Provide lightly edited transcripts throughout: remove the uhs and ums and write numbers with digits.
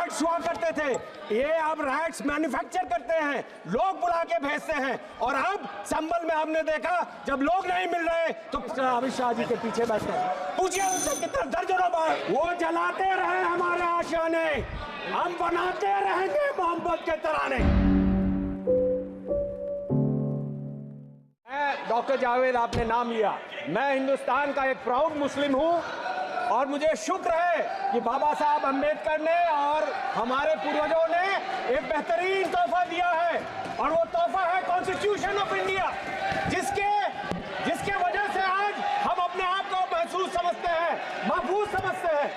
Rats हुआ करते थे, ये अब रैट्स मैन्युफैक्चर करते हैं, लोग बुला के भेजते हैं। और अब संभल में हमने देखा जब लोग नहीं मिल रहे तो अमित शाह जी के पीछे बैठे हैं। पूछिए उनसे कितना दर्जनों बार वो जलाते रहे हमारे आशियाने, हम बनाते रहेंगे मोहब्बत के तराने। डॉक्टर जावेद आपने नाम लिया, मैं हिंदुस्तान का एक प्राउड मुस्लिम हूं और मुझे शुक्र है कि बाबा साहब अम्बेडकर ने और हमारे पूर्वजों ने एक बेहतरीन तोहफा दिया है और वो तोहफा है कॉन्स्टिट्यूशन ऑफ इंडिया, जिसके वजह से आज हम अपने आप को महसूस समझते हैं, महफूज समझते हैं।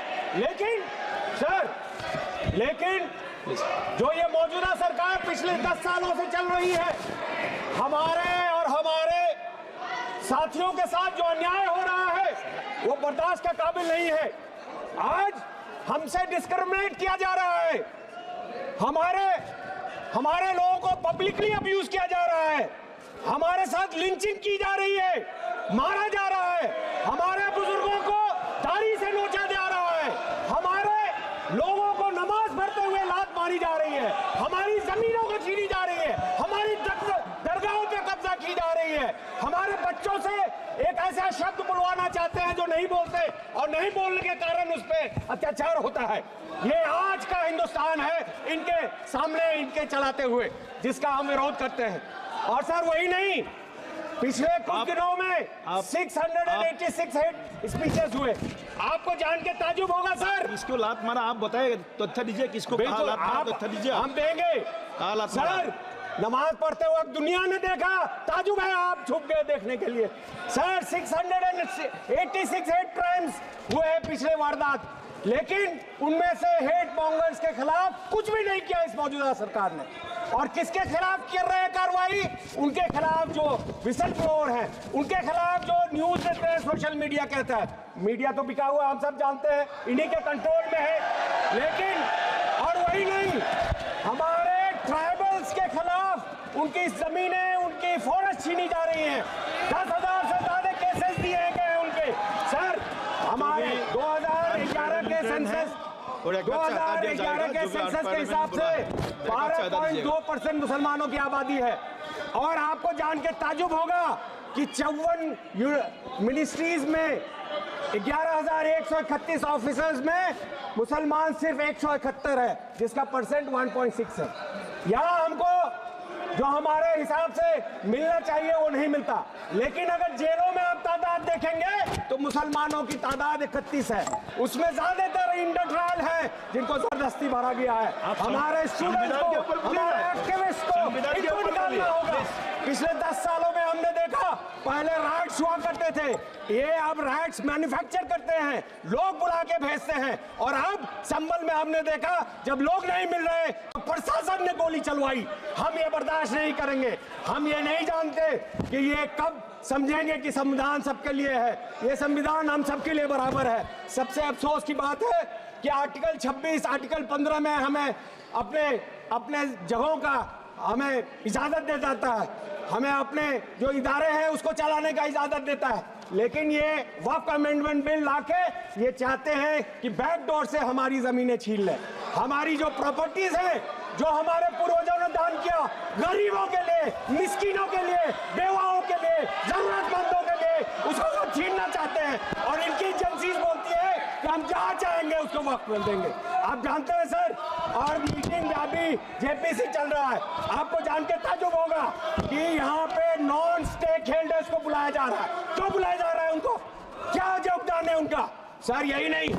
लेकिन जो ये मौजूदा सरकार पिछले 10 सालों से चल रही है, हमारे साथियों के साथ जो अन्याय हो रहा है वो बर्दाश्त के काबिल नहीं है। आज हमसे डिस्क्रिमिनेट किया जा रहा है, हमारे लोगों को पब्लिकली अब्यूज किया जा रहा है, हमारे साथ लिंचिंग की जा रही है, मारा जा रहा है, हमारे बुजुर्गों को दाढ़ी से नोचा जा रहा है, हमारे लोगों को नमाज पढ़ते हुए लात मारी जा रही है, हमारी जमीनों को छीनी जा रही है, हमारी दरगाहों पे कब्जा की जा रही है, हमारे बच्चों से एक ऐसा शब्द बुलवाना चाहते हैं जो नहीं बोलते और नहीं बोलने के कारण उस पर अत्याचार होता है। ये आज का हिंदुस्तान है इनके सामने, इनके चलाते हुए, जिसका हम विरोध करते हैं। और सर वही नहीं, पिछले कुछ दिनों में 686 हेट स्पीचेस हुए। आपको जान के ताजुब होगा सर, किसको लात मारा आप बताए, तथ्य दीजिए, किसको कहा लात मारा, तथ्य दीजिए। हम देंगे सर। नमाज पढ़ते वक्त दुनिया ने देखा, ताजुब है आप छुप गए देखने के लिए। सर 686 हेट क्राइम्स हुए हैं पिछले वारदात, लेकिन उनमें से हेट मॉन्गर्स के खिलाफ कुछ भी नहीं किया इस मौजूदा सरकार ने। और किसके खिलाफ कर रहे हैं कार्रवाई? उनके खिलाफ जो विसल ब्लोअर हैं, उनके खिलाफ जो न्यूज देते हैं, सोशल मीडिया कहता है। मीडिया तो बिका हुआ हम सब जानते हैं, इन्हीं के कंट्रोल में है। लेकिन और वही नहीं, हमारे ट्राइबल्स के खिलाफ उनकी जमीनें, उनकी फॉरेस्ट छीनी जा रही हैं। 10,000 से ज्यादा केसेस दिए गए उनके। सर हमारे 2011 के सेंसस के हिसाब से 12.2% मुसलमानों की आबादी है। और आपको जान के ताजुब होगा कि 54 मिनिस्ट्रीज में 11,131 ऑफिसर्स में मुसलमान सिर्फ 171 है, जिसका परसेंट 1.6 है। यहाँ हमको जो हमारे हिसाब से मिलना चाहिए वो नहीं मिलता। लेकिन अगर जेलों में आप तादाद देखेंगे तो मुसलमानों की तादाद 31 है, उसमें ज्यादातर इंडर ट्रायल है जिनको जबरदस्ती भरा गया है। हमारे स्टूडेंट्स को, हमारे एक्टिविस्ट को इनको निकालना होगा। पिछले 10 सालों में हमने देखा, पहले रैट्स हुआ करते थे, ये अब रैट्स मैन्युफैक्चर करते हैं, लोग बुला के भेजते हैं। और अब संभल में हमने देखा जब लोग नहीं मिल रहे तो प्रशासन ने गोली चलवाई। हम ये बर्दाश्त नहीं करेंगे। हम ये नहीं जानते कि ये कब समझेंगे कि संविधान सबके लिए है। ये संविधान हम सबके लिए बराबर है। सबसे अफसोस की बात है कि आर्टिकल 26, आर्टिकल 15 में हमें अपने जगहों का हमें इजाजत दे जाता है, हमें अपने जो इदारे हैं उसको चलाने का इजाजत देता है। लेकिन ये वक्फ अमेंडमेंट बिल लाके ये चाहते हैं कि बैकडोर से हमारी जमीनें छीन लें। हमारी जो प्रॉपर्टीज हैं, जो हमारे पूर्वजों ने दान किया, गरीबों के लिए, मिस्किनों के लिए, बेवाओं के लिए, जरूरतमंदों के लिए, उसको वो छीनना चाहते हैं। और इनकी एजेंसीज बोलती है कि हम जहाँ चाहेंगे उसको वक्त मिल देंगे। आप जानते हैं सर, और मीटिंग में अभी जेपीसी चल रहा है, आपको जान के ताजुब होगा कि यहाँ पे नॉन स्टेक होल्डर्स को बुलाया जा रहा है। क्यों बुलाया जा रहा है उनको? क्या योगदान है उनका? सर यही नहीं,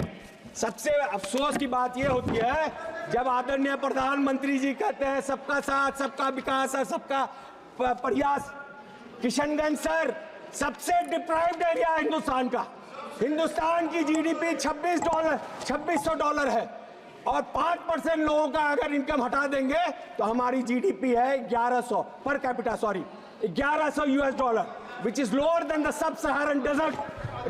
सबसे अफसोस की बात यह होती है जब आदरणीय प्रधानमंत्री जी कहते हैं सबका साथ, सबका विकास और सबका प्रयास। किशनगंज सर सबसे डिप्राइव्ड एरिया है हिंदुस्तान का। हिंदुस्तान की जीडीपी $2600 है और 5% लोगों का अगर इनकम हटा देंगे तो हमारी जीडीपी है 1100 per capita, sorry $1100, which is lower than the sub Saharan desert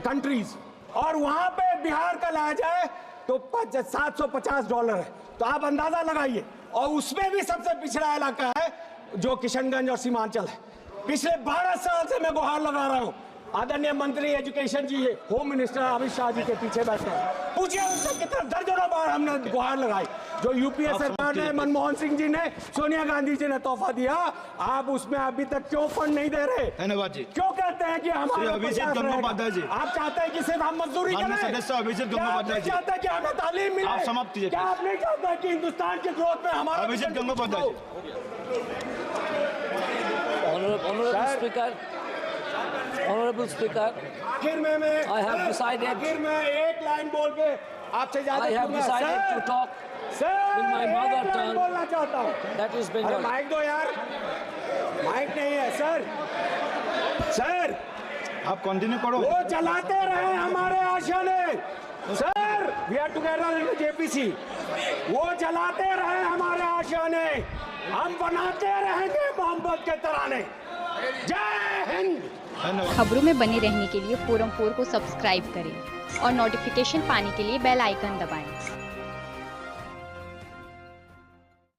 countries. और वहां पे बिहार का लाया जाए तो $750 है। तो आप अंदाजा लगाइए। और उसमें भी सबसे पिछड़ा इलाका है जो किशनगंज और सीमांचल है। पिछले 12 साल से मैं गुहार लगा रहा हूं आदरणीय मंत्री एजुकेशन जी, होम मिनिस्टर अमित शाह जी के पीछे बैठे हैं, पूछिए उनसे कितना दर्जनों बार हमने गुहार लगाई। जो यूपीए सरकार ने, मनमोहन सिंह जी ने, सोनिया गांधी जी ने तोहफा दिया, आप उसमें अभी तक क्यों फंड नहीं दे रहे? धन्यवाद जी। क्यों कहते हैं कि हमारा अभिजीत गंगोपाध्याय जी, आप चाहते हैं कि सिर्फ हम मजदूरी करें? सदस्य अभिजीत गंगोपाध्याय जी, चाहते हैं कि हमें तालीम मिले? आप समाप्त कीजिए। क्या आप नहीं चाहते कि हिंदुस्तान के ग्रोथ में हमारा अभिजीत गंगोपाध्याय जी। Honorable Speaker, आखिर में मैं I have decided- आखिर में एक लाइन बोल के आपसे ज्यादा I have decided to talk sir, in my mother एक लाइन tongue. बोलना चाहता हूँ। That is अरे Bengali. माइक दो यार, माइक नहीं है सर। सर, आप कंटिन्यू करो। वो चलाते रहे हमारे आशियाने। Sir, we are together in JPC. वो चलाते रहे हमारे आशियाने, हम बनाते रहेंगे मोहब्बत के तराने। जय हिंद। धन्यवाद। खबरों में बने रहने के लिए फोरम 4 को सब्सक्राइब करें और नोटिफिकेशन पाने के लिए बेल आइकन दबाएं।